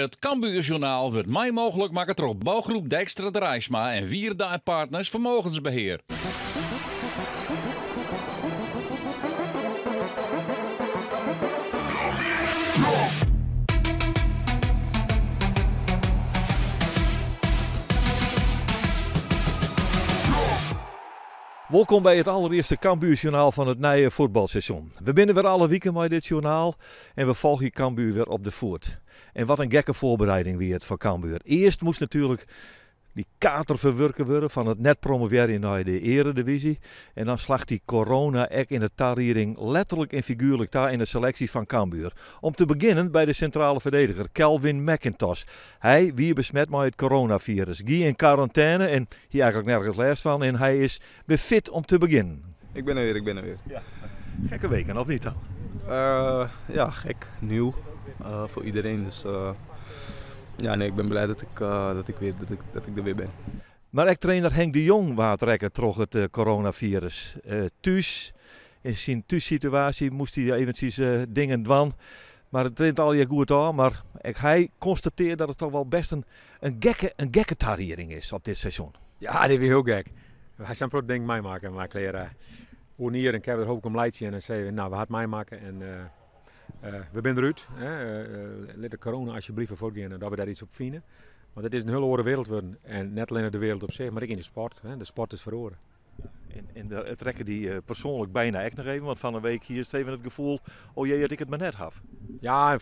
Het Cambuurjournaal wordt mij mogelijk maken door bouwgroep Dijkstra Drijsma en Wierdaai Partners Vermogensbeheer. Welkom bij het allereerste Cambuurjournaal van het nieuwe voetbalseizoen. We binnen weer alle weken met dit journaal en we volgen Cambuur weer op de voet. En wat een gekke voorbereiding weer het voor Cambuur. Eerst moest natuurlijk die kater verwerken worden van het net promoveren naar de eredivisie. En dan slacht die corona ek in de tarriering letterlijk en figuurlijk daar in de selectie van Cambuur. Om te beginnen bij de centrale verdediger Kelvin McIntosh. Hij wie besmet met het coronavirus. Gie in quarantaine en hier eigenlijk nergens last van. En hij is befit om te beginnen. Ik ben er weer. Ja. Gekke weken, of niet dan? Ja, gek. Nieuw. Voor iedereen. Dus ja, nee, ik ben blij dat ik er weer ben. Maar trainer Henk de Jong waar trekken troch het coronavirus. Thuis, in zijn thuissituatie moest hij eventjes dingen doen. Maar het traint al je goed aan. Maar hij constateert dat het toch wel best een gekke tarriering is op dit seizoen. Ja, die is heel gek. Hij zijn pro denk mij maken, maar kleren. Hoe hier en ik heb er hoop ik om leidje en dan zeggen we, nou, we gaan mij maken en we zijn eruit. Laat de corona alsjeblieft ervoor gaan dat we daar iets op vinden. Want het is een hele andere wereld worden. En niet alleen de wereld op zich, maar ook in de sport. De sport is verloren. En het trekken die persoonlijk bijna echt nog even. Want van een week hier is het even het gevoel, oh jee, dat ik het maar net had. Ja,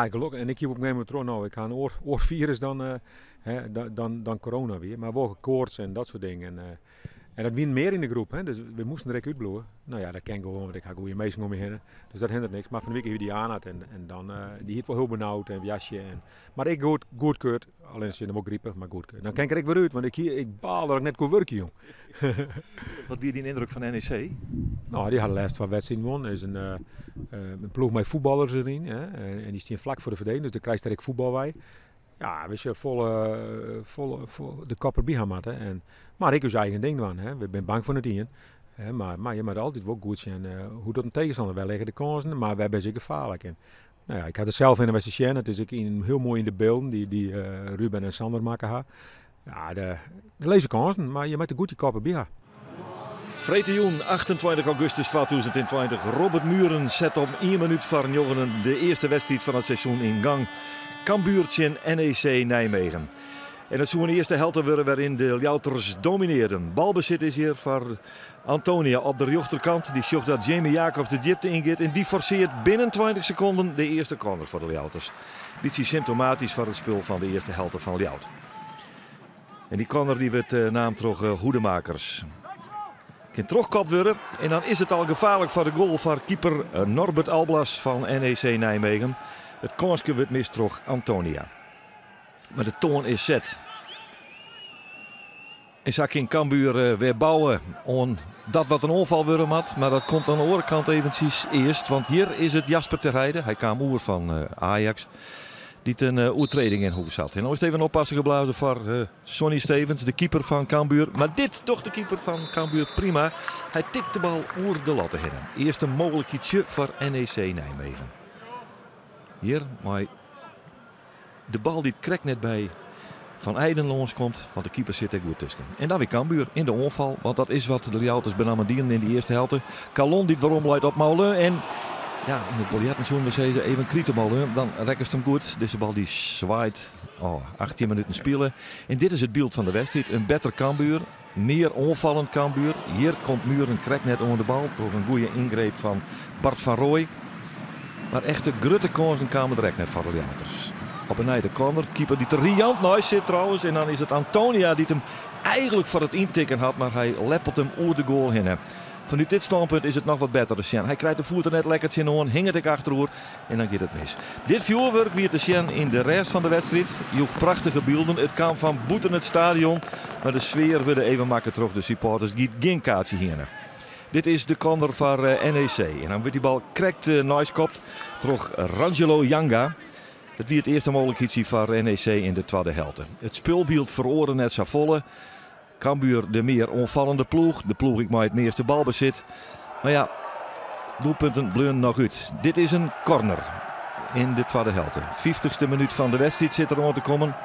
gelukkig. En ik heb op een gegeven moment nou, ik ga een oorvirus dan corona weer. Maar wel koorts en dat soort dingen. En dat wint meer in de groep, hè? Dus we moesten direct uitbloeien. Nou ja, dat kan gewoon, want ik ga goede meesten om me heen. Dus dat hindert niks. Maar van de week heb je die aan had en dan, die hield wel heel benauwd en jasje. Maar ik goed keurt, alleen als je hem ook griepig, maar goed keurt. Dan kan ik er weer uit, want ik baal dat ik net kon werken, jong. Wat weer die indruk van NEC? Nou, die had de laatste van wedstrijden gewonnen. Er is een ploeg met voetballers erin, hè? En die staan vlak voor de verdediging, dus daar krijg je direct voetbal bij. Ja, we zijn vol de kopper bijgaan. Maar ik is eigen ding doen. Hè. We zijn bang voor het in. Maar je moet altijd wel goed zijn. Hoe dat een tegenstander wel leggen de kansen, maar wij zijn zeker gevaarlijk. En, nou ja, ik had het zelf in de wedstrijd. Het is ook heel mooi in de beelden die Ruben en Sander maken. Ja, de lezen kansen, maar je moet een goede kopper bijgaan. Vretejoen, 28 augustus 2020. Robert Muren zet op 1 minuut voor Jongeren de eerste wedstrijd van het seizoen in gang. Cambuurtje NEC Nijmegen. En het zo'n eerste helte worden waarin de Ljouters domineren. Balbezit is hier voor Antonia op de rechterkant. Die zocht dat Jamie Jacobs de diepte ingaat. En die forceert binnen 20 seconden de eerste corner voor de Ljouters. Dit is symptomatisch voor het spul van de eerste helte van Ljout. En die corner die werd naam toch Hoedemakers. Kan terugkop worden. En dan is het al gevaarlijk voor de goal van keeper Norbert Alblas van NEC Nijmegen. Het kansje wordt mist door Antonia. Maar de toon is zet. En zak in Cambuur weer bouwen aan dat wat een onval worden had. Maar dat komt aan de andere kant eventjes eerst. Want hier is het Jasper te rijden. Hij kwam oer van Ajax. Die een oertreding in hoek zat. En dan is het even oppassen geblazen voor Sonny Stevens, de keeper van Cambuur. Maar dit toch de keeper van Cambuur prima. Hij tikt de bal oer de latten heen. Eerst een mogelijkheidje voor NEC Nijmegen. Hier, maar de bal die krekt net bij Van Eijden komt, want de keeper zit er goed tussen. En dan weer Cambuur in de onval, want dat is wat de Ljouters benamen dienen in de eerste helte. Calon die het waarom leidt op Molen en ja, in het biljartenseizoen we zeggen even krietenbal, dan rekken ze hem goed. Deze bal die zwaait, 18 minuten spelen. En dit is het beeld van de wedstrijd, een beter Cambuur, meer onvallend Cambuur. Hier komt Muren krekt net onder de bal, toch een goede ingreep van Bart van Rooij. Maar echte grutte kansen kwamen direct net van de Ljouters. Op een nijde corner, keeper die te riant nice zit trouwens. En dan is het Antonia die hem eigenlijk voor het intikken had, maar hij leppelt hem oer de goal heen. Vanuit dit standpunt is het nog wat beter te zien. Hij krijgt de voeten net lekker in aan, hing het achterover en dan gaat het mis. Dit vuurwerk weer te zien in de rest van de wedstrijd. Je hoeft prachtige beelden. Het kwam van boeten het stadion, maar de sfeer wilde even makkelijk terug. De supporters giet geen kaartje hier. Dit is de corner van NEC. En dan wordt die bal krekt nice kopt. Terug Rangelo Janga. Het wie het eerste mogelijkheidje voor NEC in de tweede helft. Het speelbeeld veroren net zo volle. Cambuur de meer onvallende ploeg. De ploeg ik maar het meeste balbezit. Maar ja, doelpunten bleuren nog uit. Dit is een corner. in de tweede helft. 50ste minuut van de wedstrijd zit er aan te komen.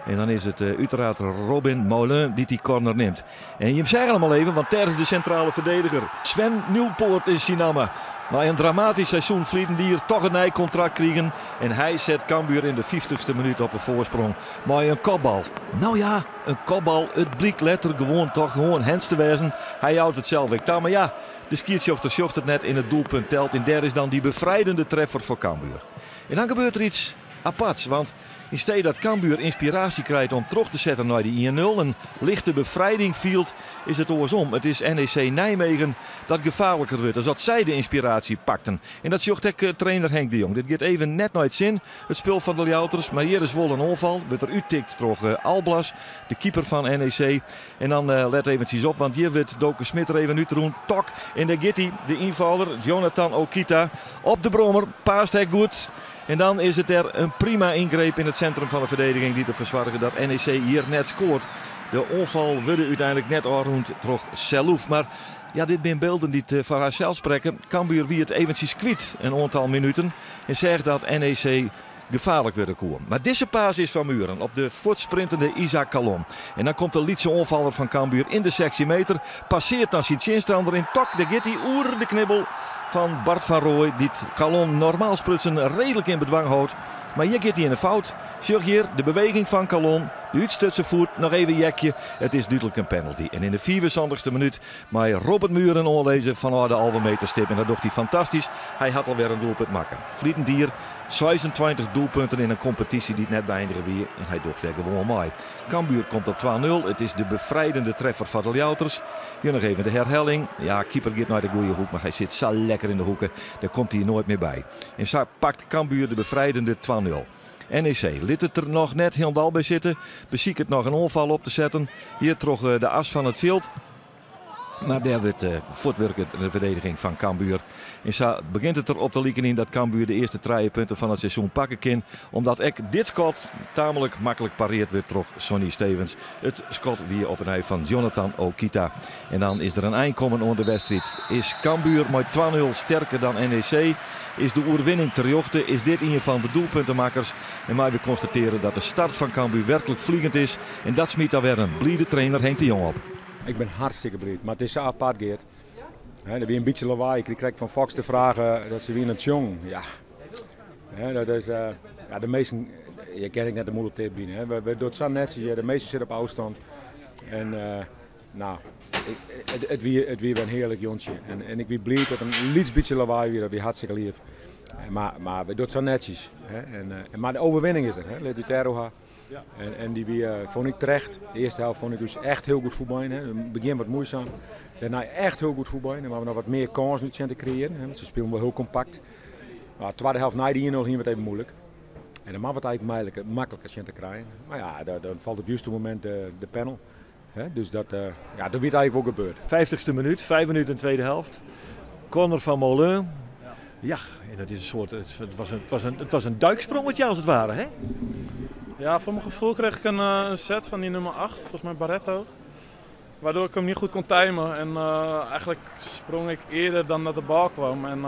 En dan is het uiteraard Robin Molen die corner neemt. En je zeggen hem al even, want tijdens de centrale verdediger Sven Nieuwpoort is Sinama. Maar een dramatisch seizoen vliegen die hier toch een nijcontract krijgen. En hij zet Cambuur in de 50ste minuut op een voorsprong. Maar een kopbal. Nou ja, een kopbal. Het bleek letterlijk gewoon Hens te wezen. Hij houdt het zelf weg. Maar ja, de skiertsjochter zocht het net in het doelpunt telt. En daar is dan die bevrijdende treffer voor Cambuur. En dan gebeurt er iets aparts. Want in steeds dat Cambuur inspiratie krijgt om terug te zetten naar die 1-0. Een lichte bevrijding viel, is het oorsom. Het is NEC Nijmegen dat gevaarlijker wordt. Dus dat zij de inspiratie pakten. En dat zocht ook trainer Henk de Jong. Dit gaat even net naar het zin. Het spel van de Ljouters. Maar hier is wel een onval. Wordt er utikt door Alblas, de keeper van NEC. En dan let eventjes op. Want hier wordt Doke Smit er even uit te doen. Tok. En daar gaat hij, de invaller, Jonathan Okita. Op de brommer. Paast hij goed. En dan is het er een prima ingreep in het centrum van de verdediging die te verzorgen dat NEC hier net scoort. De onval wilde uiteindelijk net afgerond door Selouf. Maar ja, dit zijn beelden die het voor haarzelf spreken. Cambuur wie het eventjes kwijt een aantal minuten. En zegt dat NEC gevaarlijk wilde komen. Maar deze paas is van Muren op de voortsprintende Isaac Calon. En dan komt de Lietse onvaller van Cambuur in de sectiemeter. Passeert dan Sint-Jinstrander in tok. De Gitti oer de knibbel van Bart van Rooij, die Calon normaal sprutsen redelijk in bedwang houdt. Maar hier gaat hij in de fout. Zorg hier de beweging van Calon, de uitstutse voet, nog even jekje. Het is duidelijk een penalty. En in de 74ste minuut maar Robert Muren oorlezen van de halve meter stip. En dat doet hij fantastisch. Hij had alweer een doelpunt maken. Vlietendier, 26 doelpunten in een competitie die het net beëindigen weer. En hij doet weer gewoon mooi. Cambuur komt op 2-0. Het is de bevrijdende treffer van de Ljouters. Hier nog even de herhelling. Ja, keeper gaat naar de goede hoek, maar hij zit zo lekker in de hoeken. Daar komt hij nooit meer bij. En zo pakt Cambuur de bevrijdende 2-0. NEC liet het er nog net helemaal bij zitten. Beziek het nog een onval op te zetten. Hier trok de as van het veld. Maar daar wordt voortwerkend de verdediging van Cambuur. En zo begint het erop te lijken in dat Cambuur de eerste 3 punten van het seizoen pakken kan. Omdat ook dit schot tamelijk makkelijk pareerd werd door Sonny Stevens. Het schot weer op een ei van Jonathan Okita. En dan is er een eindkomen onder de wedstrijd. Is Cambuur met 2-0 sterker dan NEC? Is de oerwinning ter jochte? Is dit een van de doelpuntenmakers? En maar we constateren dat de start van Cambuur werkelijk vliegend is. En dat smiet dan weer een bliede trainer Henk de Jong op. Ik ben hartstikke blij, maar het is zo apart, Geert. Er weer een beetje lawaai. Ik kreeg van Fox de vragen dat ze weer het jong. Ja, dat is de meesten. Je kent ik net de moeilijk binnen. We doen het zo netjes. De meesten zitten op afstand. En het weer een heerlijk jongetje. En ik ben blij dat een beetje lawaai weer. Dat weer hartstikke lief. Maar we doen het zo netjes. Maar de overwinning is er. Let Utero. Ja. En die vond ik terecht. De eerste helft vond ik dus echt heel goed voetballen. Het begin wat moeizaam. Daarna echt heel goed voetballen. Dan hebben we nog wat meer kansen nu te creëren. Want ze spelen wel heel compact. Maar de tweede helft na die 1-0 ging het even moeilijk. En dan mag het eigenlijk makkelijker te krijgen. Maar ja, dan valt op het juiste moment de panel. Dus dat weet eigenlijk ook gebeurd. 50ste minuut, 5 minuten in de tweede helft. Corner van Molen. Ja, en het is een soort. Het was een duiksprongetje als het ware, hè? Ja, voor mijn gevoel kreeg ik een set van die nummer 8, volgens mij Barretto. Waardoor ik hem niet goed kon timen. En eigenlijk sprong ik eerder dan dat de bal kwam. En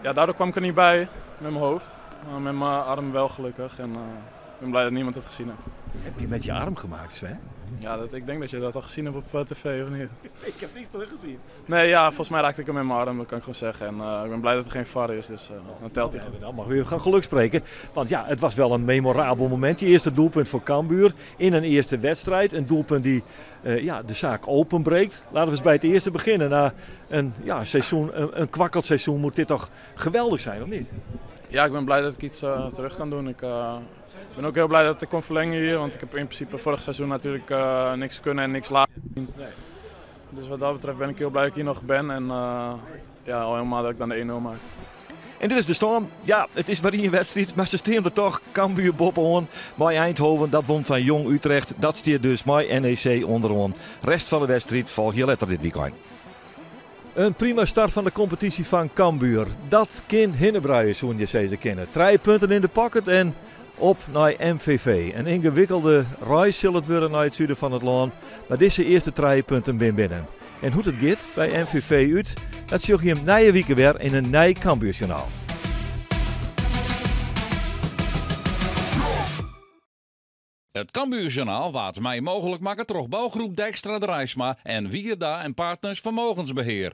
daardoor kwam ik er niet bij met mijn hoofd. Maar met mijn arm wel gelukkig. En ik ben blij dat niemand het gezien heeft. Heb je met je arm gemaakt, Sven? Ja, ik denk dat je dat al gezien hebt op tv, of niet? Ik heb niets teruggezien. Nee, ja, volgens mij raakte ik hem met mijn arm, dat kan ik gewoon zeggen. En ik ben blij dat er geen VAR is, dus dan telt hij gewoon. Dan mag we gaan geluk spreken. Want ja, het was wel een memorabel moment. Je eerste doelpunt voor Cambuur in een eerste wedstrijd. Een doelpunt die de zaak openbreekt. Laten we eens bij het eerste beginnen. Na een kwakkeld seizoen moet dit toch geweldig zijn, of niet? Ja, ik ben blij dat ik iets terug kan doen. Ik ben ook heel blij dat ik kon verlengen hier, want ik heb in principe vorig seizoen natuurlijk niks kunnen en niks laten zien. Nee. Dus wat dat betreft ben ik heel blij dat ik hier nog ben en al helemaal dat ik dan de 1-0 maak. En dit is de storm. Ja, het is maar 1 wedstrijd, maar ze staan er toch. Cambuur Bobbehorn, bij Eindhoven, dat won van Jong Utrecht. Dat stiert dus bij NEC onderaan. Rest van de wedstrijd volg je later dit weekend. Een prima start van de competitie van Cambuur. Dat kan Hinnebruijen, zo'n je ze kennen. 3 punten in de pocket en op naar MVV. Een ingewikkelde reis zal het worden naar het zuiden van het land. Maar deze eerste 3 punten binnen. En hoe het gaat bij MVV uit, dat zul je hem na je week weer in een nieuw Cambuursjournaal. Het Cambuurjournaal waard mij mogelijk maken door bouwgroep Dijkstra de Rijsma en Wierda en Partners Vermogensbeheer.